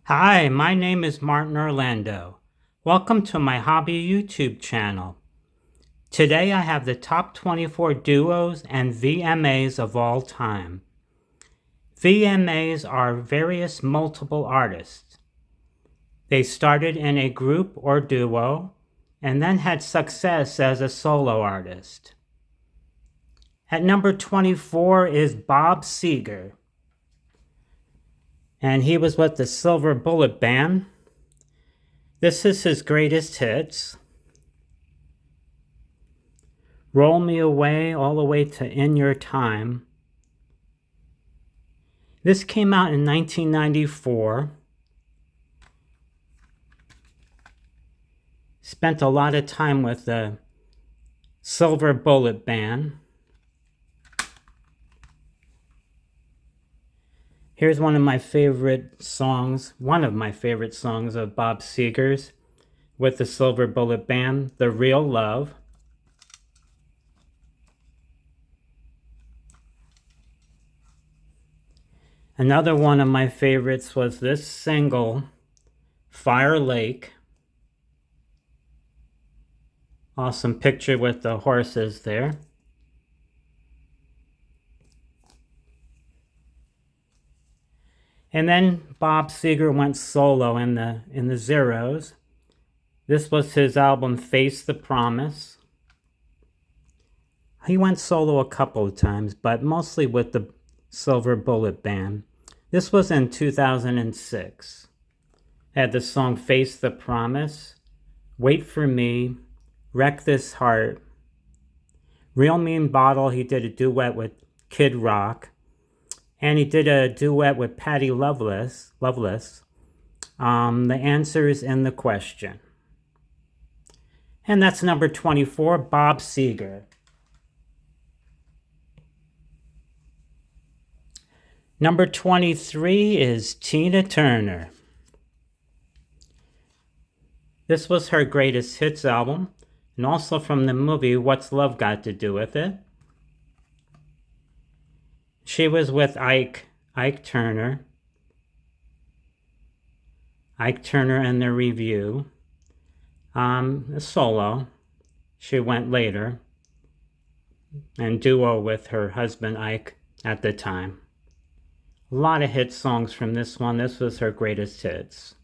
Hi, my name is Martin Orlando. Welcome to my hobby YouTube channel. Today I have the top 24 duos and VMAs of all time. VMAs are various multiple artists. They started in a group or duo and then had success as a solo artist. At number 24 is Bob Seger, and he was with the Silver Bullet Band. This is his greatest hits. Roll Me Away, all the way to In Your Time. This came out in 1994. Spent a lot of time with the Silver Bullet Band. Here's one of my favorite songs of Bob Seger's with the Silver Bullet Band, The Real Love. Another one of my favorites was this single, Fire Lake. Awesome picture with the horses there. And then Bob Seger went solo in the Zeros. This was his album Face the Promise. He went solo a couple of times, but mostly with the Silver Bullet Band. This was in 2006. Had the song Face the Promise, Wait for Me, Wreck This Heart, Real Mean Bottle. He did a duet with Kid Rock, and he did a duet with Patty Loveless. The Answer is in the Question. And that's number 24, Bob Seger. Number 23 is Tina Turner. This was her greatest hits album, and also from the movie What's Love Got to Do with It. She was with Ike Turner and the Review. A solo. She went later, and duo with her husband Ike at the time. A lot of hit songs from this one. This was her greatest hits.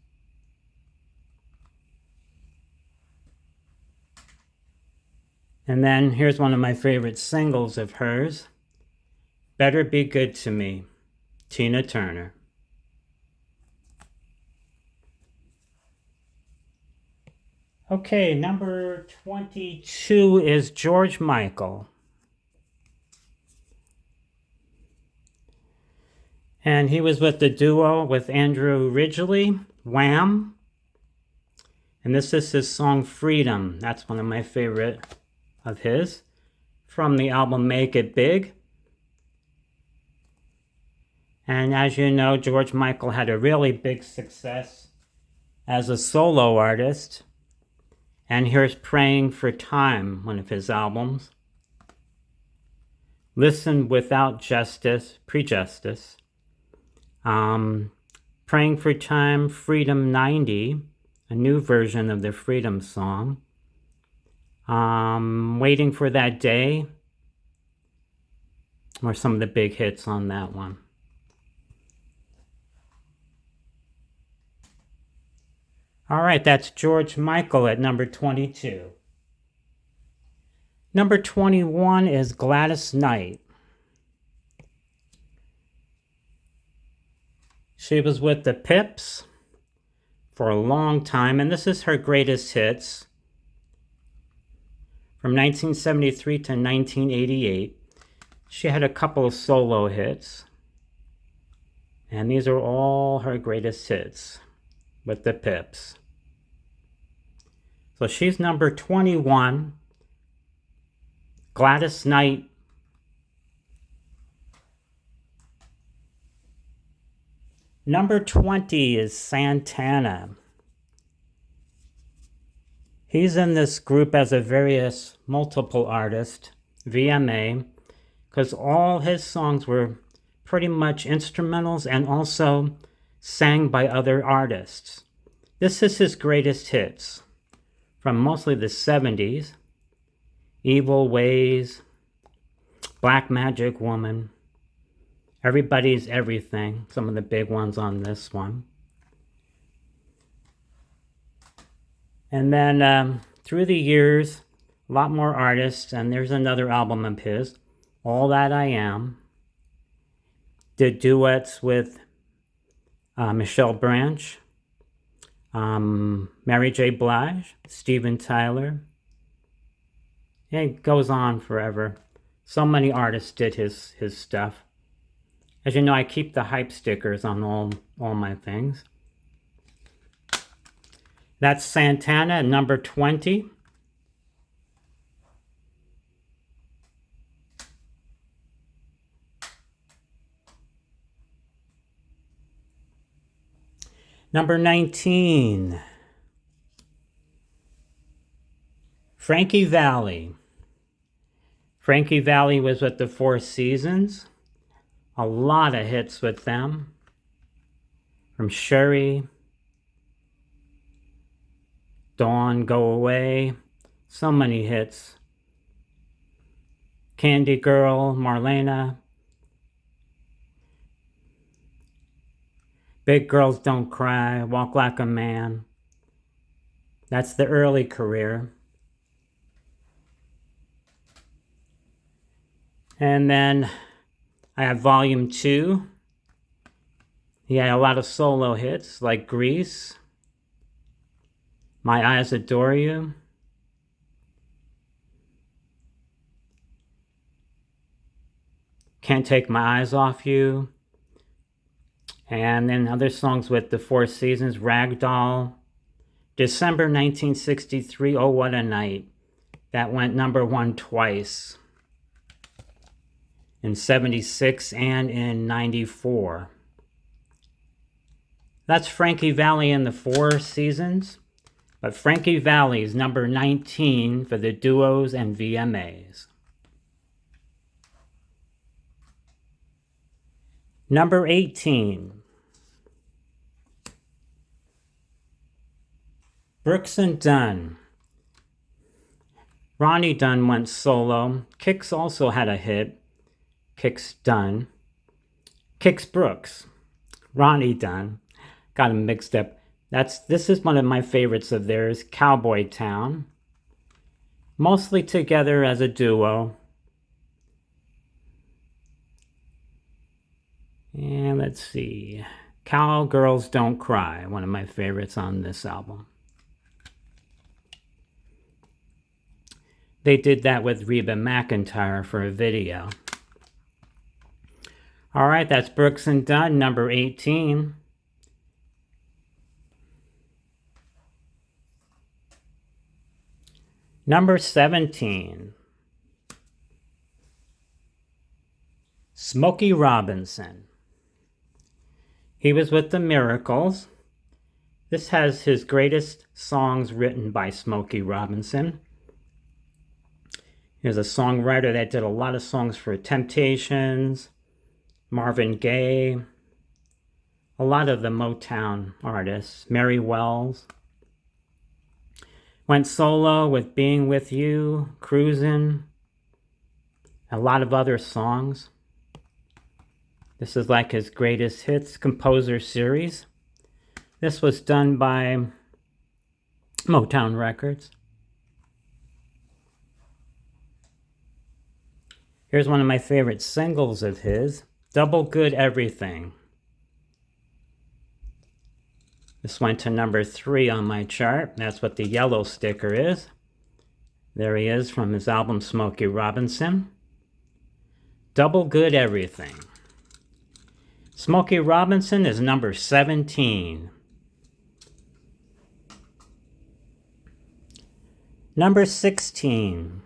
And then here's one of my favorite singles of hers, Better Be Good to Me, Tina Turner. Okay, number 22 is George Michael. And he was with the duo with Andrew Ridgeley, Wham. And this is his song Freedom. That's one of my favorite of his from the album Make It Big. And as you know, George Michael had a really big success as a solo artist. And here's Praying for Time, one of his albums. Listen Without Justice, Prejustice. Praying for Time, Freedom 90, a new version of the Freedom song. Waiting for That Day, or some of the big hits on that one. All right, that's George Michael at number 22. Number 21 is Gladys Knight. She was with the Pips for a long time, and this is her greatest hits from 1973 to 1988. She had a couple of solo hits, and these are all her greatest hits with the Pips. So she's number 21, Gladys Knight. Number 20 is Santana. He's in this group as a various multiple artist, VMA, because all his songs were pretty much instrumentals and also sang by other artists. This is his greatest hits from mostly the 70s. Evil Ways, Black Magic Woman, Everybody's Everything, some of the big ones on this one. And then through the years, a lot more artists, and there's another album of his, All That I Am. Did duets with Michelle Branch, Mary J. Blige, Steven Tyler. It goes on forever. So many artists did his stuff. As you know, I keep the hype stickers on all my things. That's Santana, number 20. Number 19. Frankie Valli. Frankie Valli was with the Four Seasons. A lot of hits with them. From Sherry, Dawn, Go Away. So many hits. Candy Girl, Marlena. Big Girls Don't Cry, Walk Like a Man. That's the early career. And then I have Volume 2. He had a lot of solo hits like Grease, My Eyes Adore You, Can't Take My Eyes Off You, and then other songs with the Four Seasons, Ragdoll, December 1963, Oh What a Night. That went number 1 twice. In 76 and in 94. That's Frankie Valli and the Four Seasons. But Frankie Valli is number 19 for the duos and VMAs. Number 18. Brooks and Dunn. Ronnie Dunn went solo. Kix also had a hit. Kix Dunn. Kix Brooks. Ronnie Dunn. Got them mixed up. This is one of my favorites of theirs, Cowboy Town. Mostly together as a duo. And let's see. Cowgirls Don't Cry, one of my favorites on this album. They did that with Reba McEntire for a video. All right, that's Brooks and Dunn, number 18. Number 17. Smokey Robinson. He was with the Miracles. This has his greatest songs written by Smokey Robinson. He's a songwriter that did a lot of songs for Temptations, Marvin Gaye, a lot of the Motown artists, Mary Wells. Went solo with Being With You, Cruisin', a lot of other songs. This is like his greatest hits composer series. This was done by Motown Records. Here's one of my favorite singles of his, Double Good Everything. This went to number 3 on my chart. That's what the yellow sticker is. There he is from his album Smokey Robinson. Double Good Everything. Smokey Robinson is number 17. Number 16.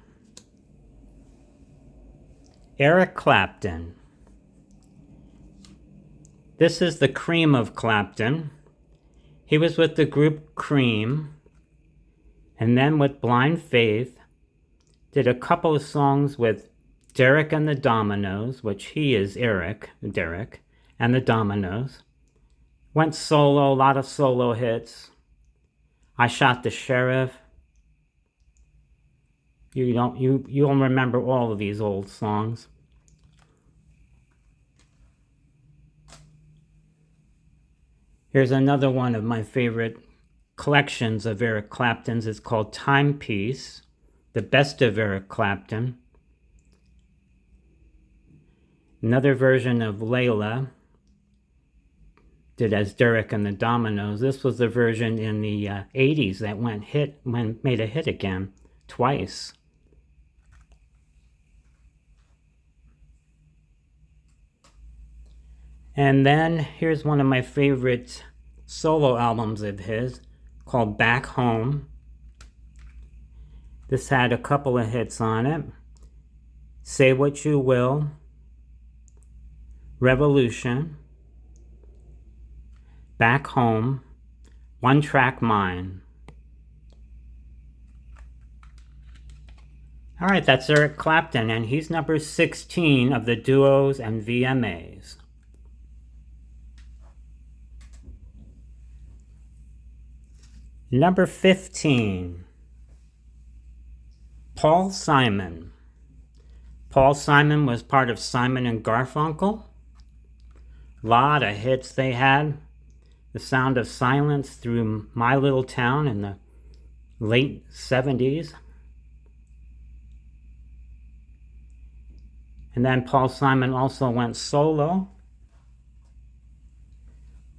Eric Clapton. This is the cream of Clapton. He was with the group Cream, and then with Blind Faith, did a couple of songs with Derek and the Dominos, which he is Derek, and the Dominos. Went solo, a lot of solo hits. I Shot the Sheriff. You'll remember all of these old songs. Here's another one of my favorite collections of Eric Clapton's. It's called Timepiece, the best of Eric Clapton. Another version of Layla, did as Derek and the Dominoes. This was the version in the 80s that made a hit again, twice. And then here's one of my favorite solo albums of his, called Back Home. This had a couple of hits on it. Say What You Will, Revolution, Back Home, One Track Mind. All right, that's Eric Clapton, and he's number 16 of the duos and VMAs. Number 15, Paul Simon. Paul Simon was part of Simon and Garfunkel. A lot of hits they had. The Sound of Silence through My Little Town in the late 70s. And then Paul Simon also went solo.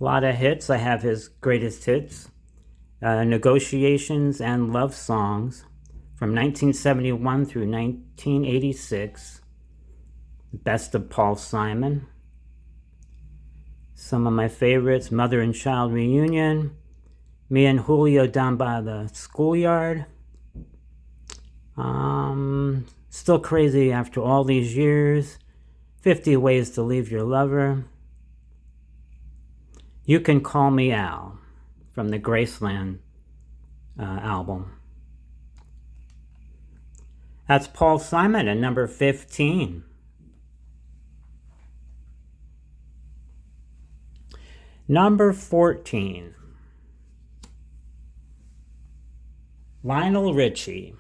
A lot of hits. I have his greatest hits. Negotiations and Love Songs from 1971 through 1986. The best of Paul Simon. Some of my favorites: Mother and Child Reunion, Me and Julio Down by the Schoolyard, Still Crazy After All These Years, 50 Ways to Leave Your Lover, You Can Call Me Al from the Graceland album. That's Paul Simon at number 15. Number 14, Lionel Richie.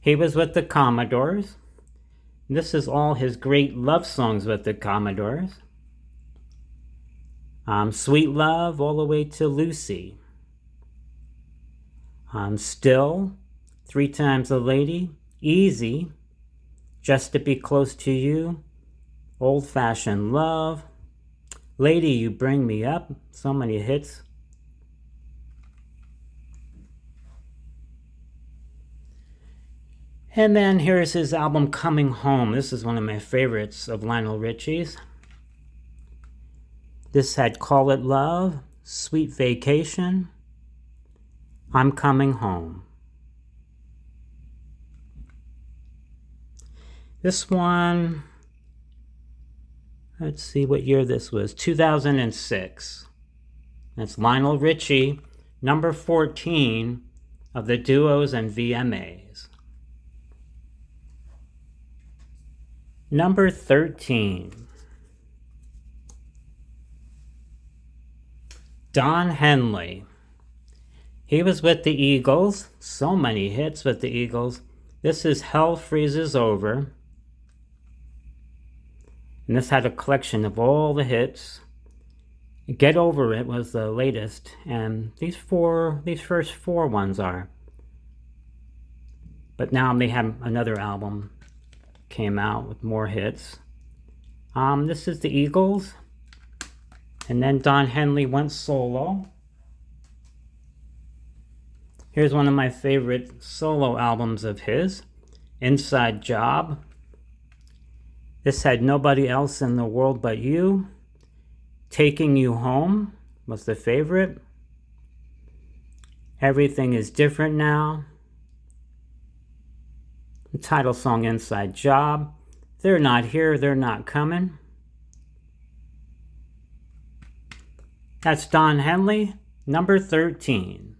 He was with the Commodores. This is all his great love songs with the Commodores. Sweet Love all the way to Lucy. Still, Three Times a Lady, Easy, Just to Be Close to You, Old Fashioned Love, Lady, You Bring Me Up, so many hits. And then here's his album Coming Home. This is one of my favorites of Lionel Richie's. This had Call It Love, Sweet Vacation, I'm Coming Home. This one, let's see what year this was, 2006. That's Lionel Richie, number 14 of the duos and VMAs. Number 13, Don Henley. He was with the Eagles, so many hits with the Eagles. This is Hell Freezes Over. And this had a collection of all the hits. Get Over It was the latest, and these first four ones are. But now they have another album came out with more hits. This is the Eagles, and then Don Henley went solo. Here's one of my favorite solo albums of his, Inside Job. This had Nobody Else in the World But You. Taking You Home was the favorite. Everything Is Different Now. The title song, Inside Job. They're Not Here, They're Not Coming. That's Don Henley, number 13.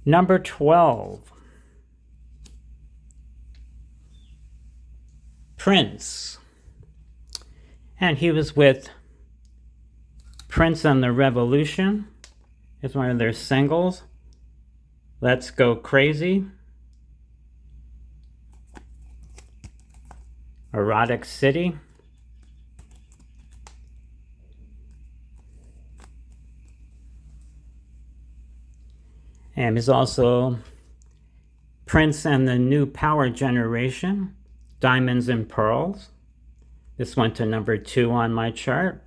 Number 12, Prince. And he was with Prince and the Revolution. It's one of their singles. Let's Go Crazy. Erotic City. And he's also Prince and the New Power Generation, Diamonds and Pearls. This went to number 2 on my chart.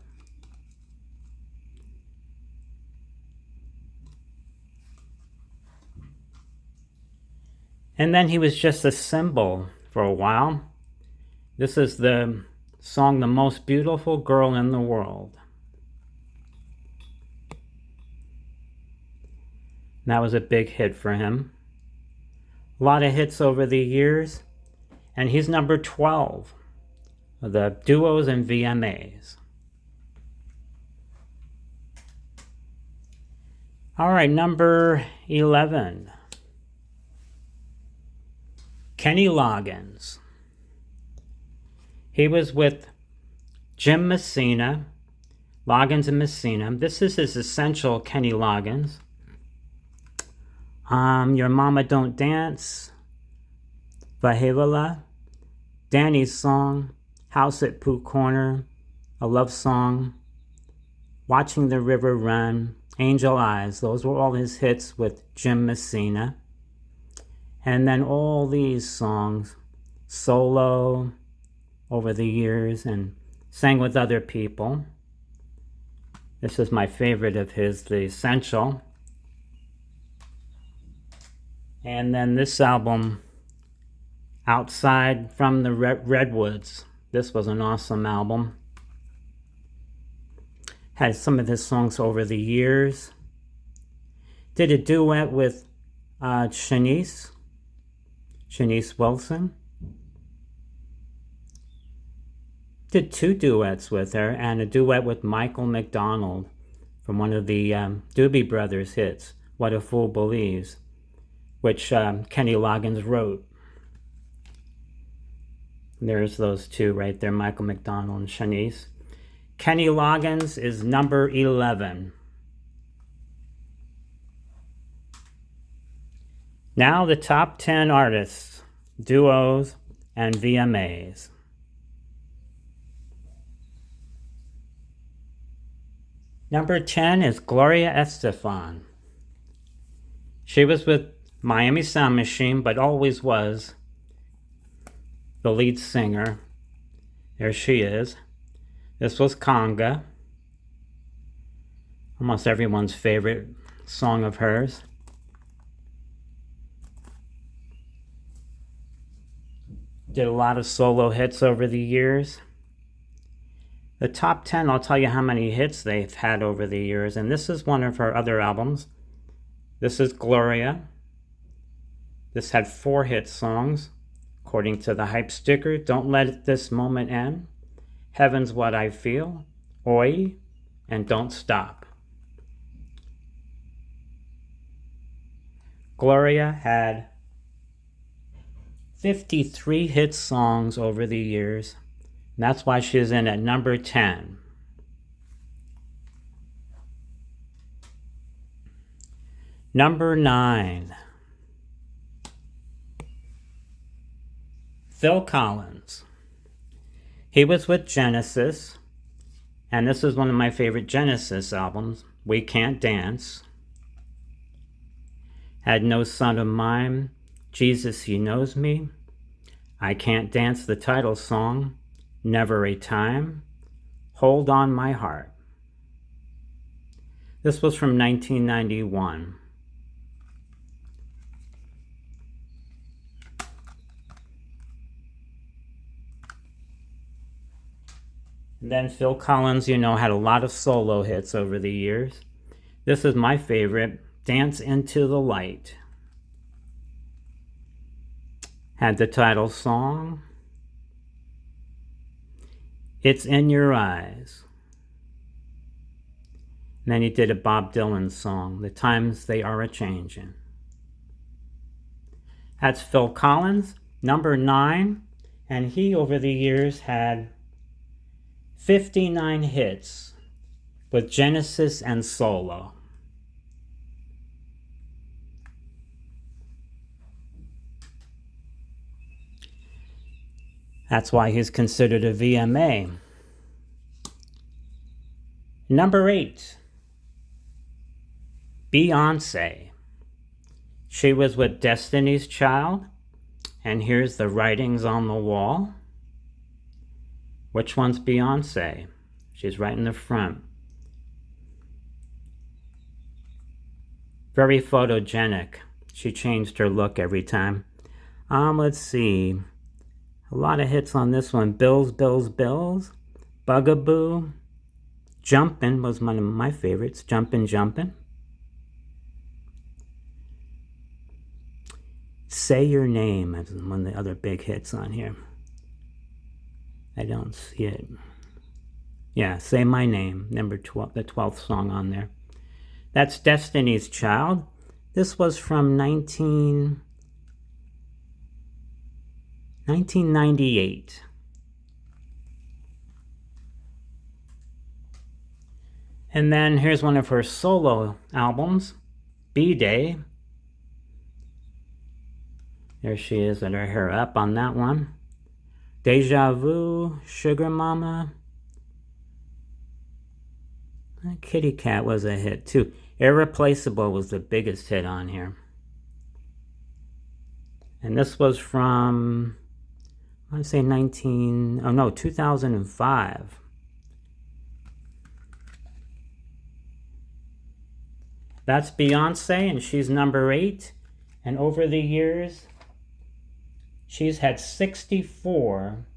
And then he was just a symbol for a while. This is the song, The Most Beautiful Girl in the World. That was a big hit for him. A lot of hits over the years. And he's number 12 of the duos and VMAs. All right, number 11. Kenny Loggins. He was with Jim Messina, Loggins and Messina. This is his essential Kenny Loggins. Your Mama Don't Dance, Vahevala, Danny's Song, House at Pooh Corner, A Love Song, Watching the River Run, Angel Eyes. Those were all his hits with Jim Messina. And then all these songs, solo over the years, and sang with other people. This is my favorite of his, The Essential. And then this album, Outside from the Redwoods. This was an awesome album. Had some of his songs over the years. Did a duet with Shanice Wilson. Did 2 duets with her, and a duet with Michael McDonald from one of the Doobie Brothers hits, What a Fool Believes, which Kenny Loggins wrote. There's those 2 right there, Michael McDonald and Shanice. Kenny Loggins is number 11. Now the top 10 artists, duos, and VMAs. Number 10 is Gloria Estefan. She was with Miami Sound Machine, but always was the lead singer. There she is. This was Conga. Almost everyone's favorite song of hers. Did a lot of solo hits over the years. The top 10, I'll tell you how many hits they've had over the years. And this is one of her other albums. This is Gloria. This had 4 hit songs, according to the hype sticker. Don't Let This Moment End, Heaven's What I Feel, Oi, and Don't Stop. Gloria had 53 hit songs over the years. And that's why she's in at number 10. Number 9. Phil Collins. He was with Genesis, and this is one of my favorite Genesis albums, We Can't Dance. Had No Son of Mine, Jesus He Knows Me, I Can't Dance, the title song, Never a Time, Hold On My Heart. This was from 1991. And then Phil Collins, had a lot of solo hits over the years. This is my favorite, Dance Into the Light. Had the title song, It's in Your Eyes. And then he did a Bob Dylan song, The Times They Are A-Changin'. That's Phil Collins, number 9. And he, over the years, had 59 hits with Genesis and solo. That's why he's considered a VMA. Number 8, Beyonce. She was with Destiny's Child, and here's the writings on the wall. Which one's Beyonce? She's right in the front. Very photogenic. She changed her look every time. Let's see. A lot of hits on this one. Bills, Bills, Bills. Bugaboo. Jumpin' was one of my favorites. Jumpin', Jumpin'. Say Your Name is one of the other big hits on here. I don't see it. Yeah, Say My Name, number 12, the 12th song on there. That's Destiny's Child. This was from 1998. And then here's one of her solo albums, B-Day. There she is with her hair up on that one. Deja Vu, Sugar Mama. Kitty Cat was a hit too. Irreplaceable was the biggest hit on here. And this was from, I want to say 2005. That's Beyonce, and she's number 8. And over the years, she's had 64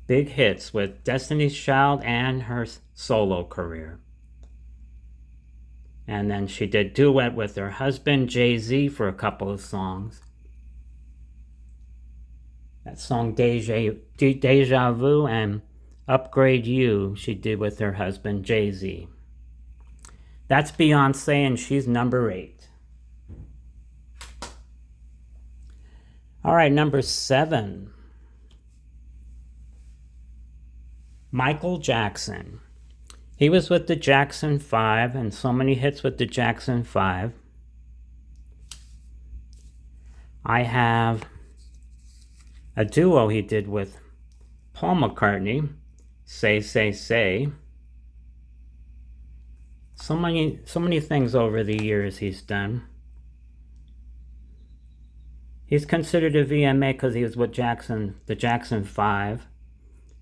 big hits with Destiny's Child and her solo career. And then she did duet with her husband, Jay-Z, for a couple of songs. That song Deja Vu and Upgrade You she did with her husband, Jay-Z. That's Beyonce, and she's number 8. All right, number 7. Michael Jackson. He was with the Jackson 5, and so many hits with the Jackson 5. I have a duo he did with Paul McCartney, Say, Say, Say. So many things over the years he's done. He's considered a VMA because he was with the Jackson 5,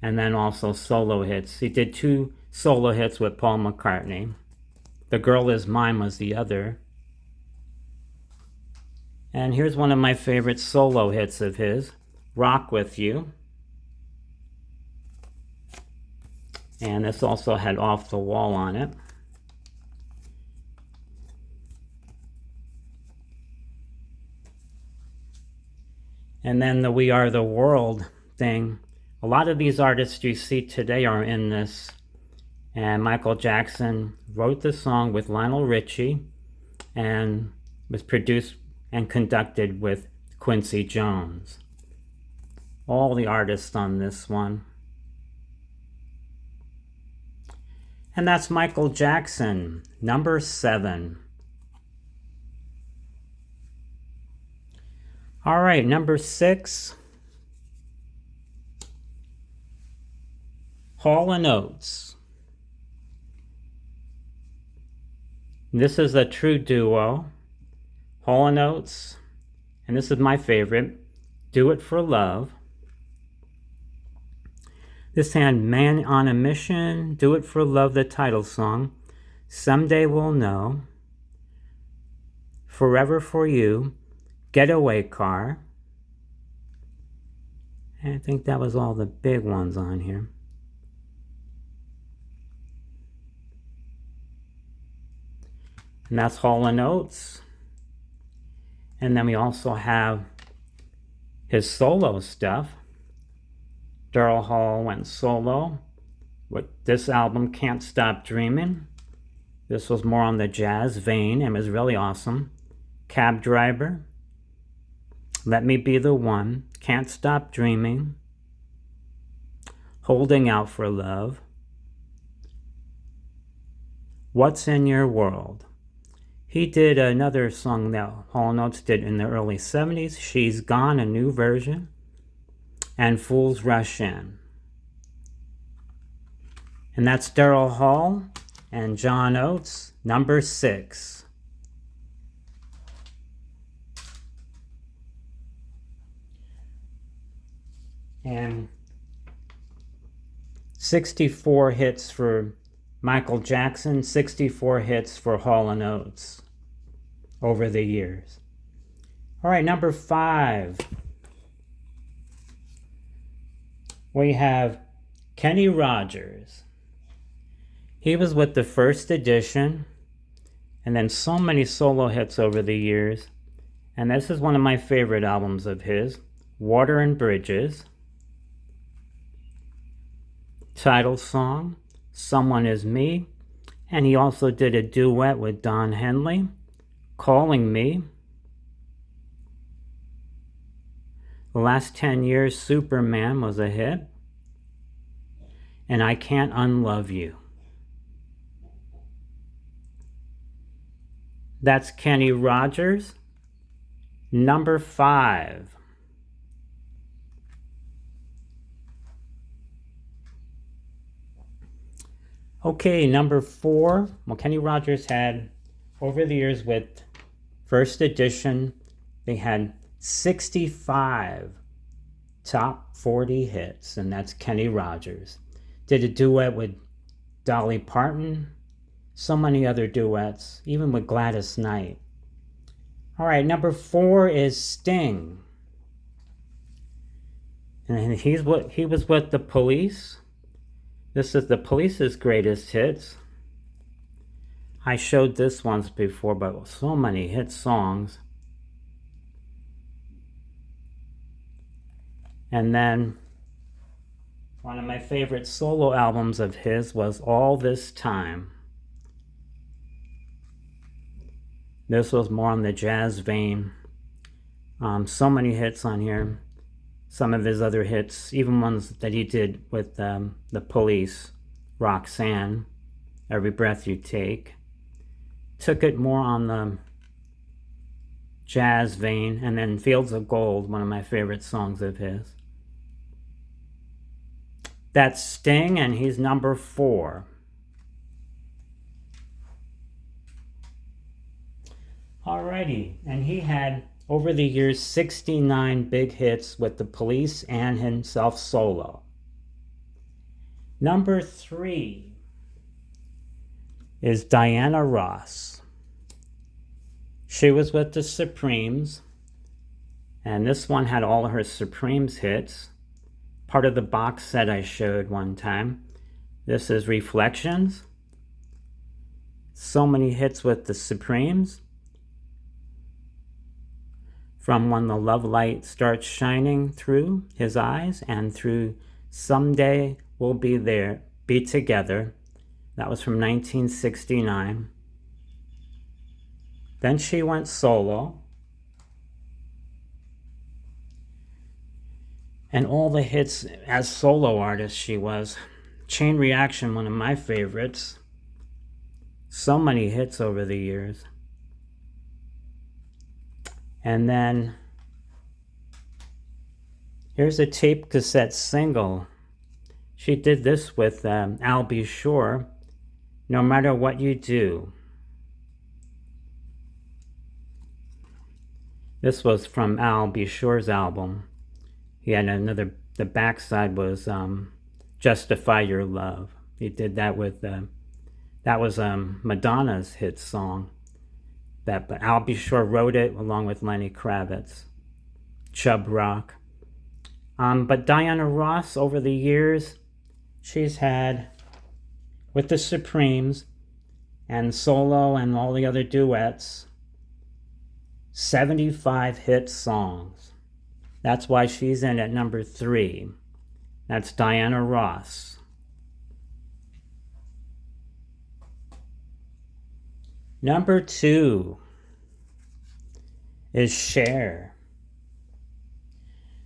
and then also solo hits. He did 2 solo hits with Paul McCartney. The Girl Is Mine was the other. And here's one of my favorite solo hits of his, Rock With You. And this also had Off the Wall on it. And then the We Are the World thing. A lot of these artists you see today are in this. And Michael Jackson wrote the song with Lionel Richie and was produced and conducted with Quincy Jones. All the artists on this one. And that's Michael Jackson, number 7. All right, number 6. Hall & Oates. This is a true duo. Hall & Oates, and this is my favorite, Do It For Love. This had Man on a Mission, Do It For Love, the title song, Someday We'll Know, Forever For You, Getaway Car. And I think that was all the big ones on here. And that's Hall & Oates. And then we also have his solo stuff. Daryl Hall went solo with this album, Can't Stop Dreaming. This was more on the jazz vein and was really awesome. Cab Driver, Let Me Be the One, Can't Stop Dreaming. Holding Out for Love, What's in Your World. He did another song that Hall & Oates did in the early 70s, She's Gone, a new version, and Fools Rush In. And that's Daryl Hall and John Oates, number 6. And 64 hits for Michael Jackson, 64 hits for Hall & Oates over the years. All right, number 5. We have Kenny Rogers. He was with the First Edition, and then so many solo hits over the years. And this is one of my favorite albums of his, Water and Bridges. Title song, Someone Is Me, and he also did a duet with Don Henley, Calling Me. The last 10 years, Superman was a hit, and I Can't Unlove You. That's Kenny Rogers, number 5. Okay, number 4. Well, Kenny Rogers had, over the years with First Edition, they had 65 top 40 hits, and that's Kenny Rogers. Did a duet with Dolly Parton, so many other duets, even with Gladys Knight. All right, number 4 is Sting. And he was with the Police. This is the Police's greatest hits. I showed this once before, but so many hit songs. And then one of my favorite solo albums of his was All This Time. This was more on the jazz vein. So many hits on here. Some of his other hits, even ones that he did with the Police, Roxanne, Every Breath You Take, took it more on the jazz vein. And then Fields of Gold, one of my favorite songs of his. That's Sting, and he's number 4. Alrighty, and he had, over the years, 69 big hits with the Police and himself solo. Number 3 is Diana Ross. She was with the Supremes, and this one had all of her Supremes hits. Part of the box set I showed one time. This is Reflections. So many hits with the Supremes. From When the Love Light Starts Shining Through His Eyes and through Someday We'll Be Together. That was from 1969. Then she went solo. And all the hits as solo artist she was. Chain Reaction, one of my favorites. So many hits over the years. And then here's a tape cassette single. She did this with Al B. Sure, No Matter What You Do. This was from Al B. Sure's album. He had another, the backside was Justify Your Love. He did that with, that was Madonna's hit song. But Al B. Sure wrote it along with Lenny Kravitz. Chub Rock. But Diana Ross, over the years, she's had, with the Supremes and solo and all the other duets, 75 hit songs. That's why she's in at number 3. That's Diana Ross. Number 2 is Cher.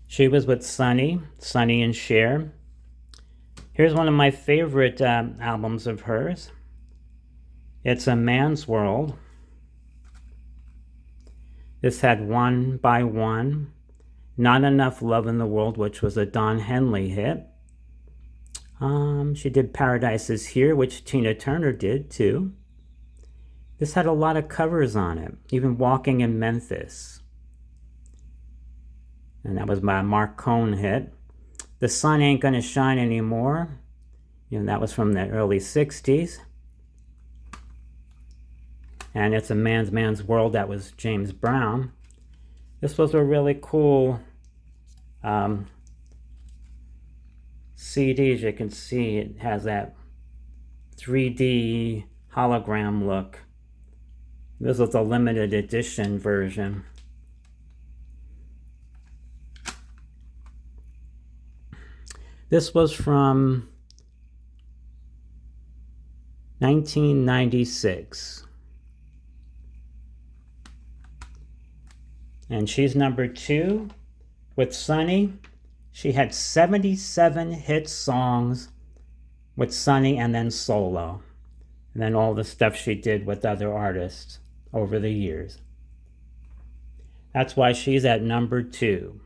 She was with Sonny and Cher. Here's one of my favorite albums of hers. It's A Man's World. This had One by One, Not Enough Love in the World, which was a Don Henley hit. She did Paradise Is Here, which Tina Turner did too. This had a lot of covers on it, even Walking in Memphis. And that was my Mark Cohn hit. The Sun Ain't Gonna Shine Anymore. That was from the early 60s. And It's a Man's World, that was James Brown. This was a really cool CD. As you can see, it has that 3D hologram look. This was a limited edition version. This was from 1996. And she's number 2 with Sunny. She had 77 hit songs with Sunny and then solo. And then all the stuff she did with other artists over the years. That's why she's at number 2.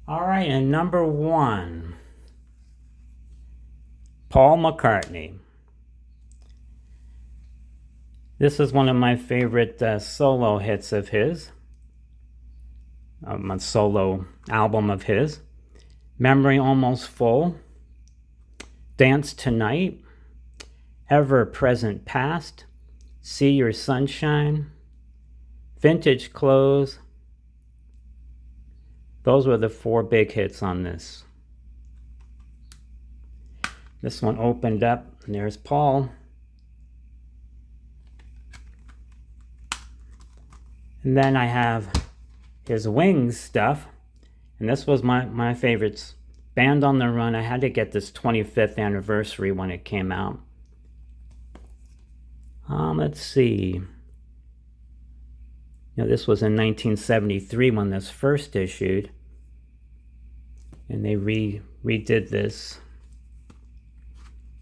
All right, and number 1, Paul McCartney. This is one of my favorite solo hits of his, a solo album of his. Memory Almost Full, Dance Tonight, Ever Present Past, See Your Sunshine, Vintage Clothes. Those were the 4 big hits on this. This one opened up, and there's Paul. And then I have his Wings stuff. And this was my favorites. Band on the Run. I had to get this 25th anniversary when it came out. Let's see. This was in 1973 when this first issued. And they redid this.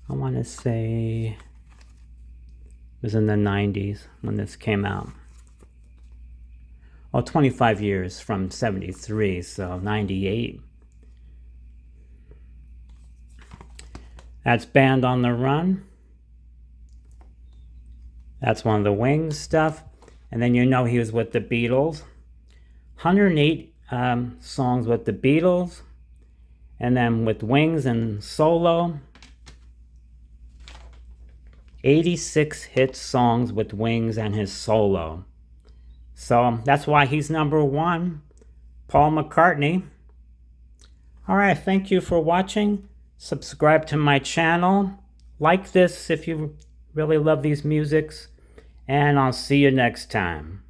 I want to say it was in the 90s when this came out. 25 years from 73, so 98. That's Band on the Run. That's one of the Wings stuff. And then he was with the Beatles. 108 songs with the Beatles. And then with Wings and solo, 86 hit songs with Wings and his solo. So that's why he's number 1, Paul McCartney. All right, thank you for watching. Subscribe to my channel. Like this if you really love these musics. And I'll see you next time.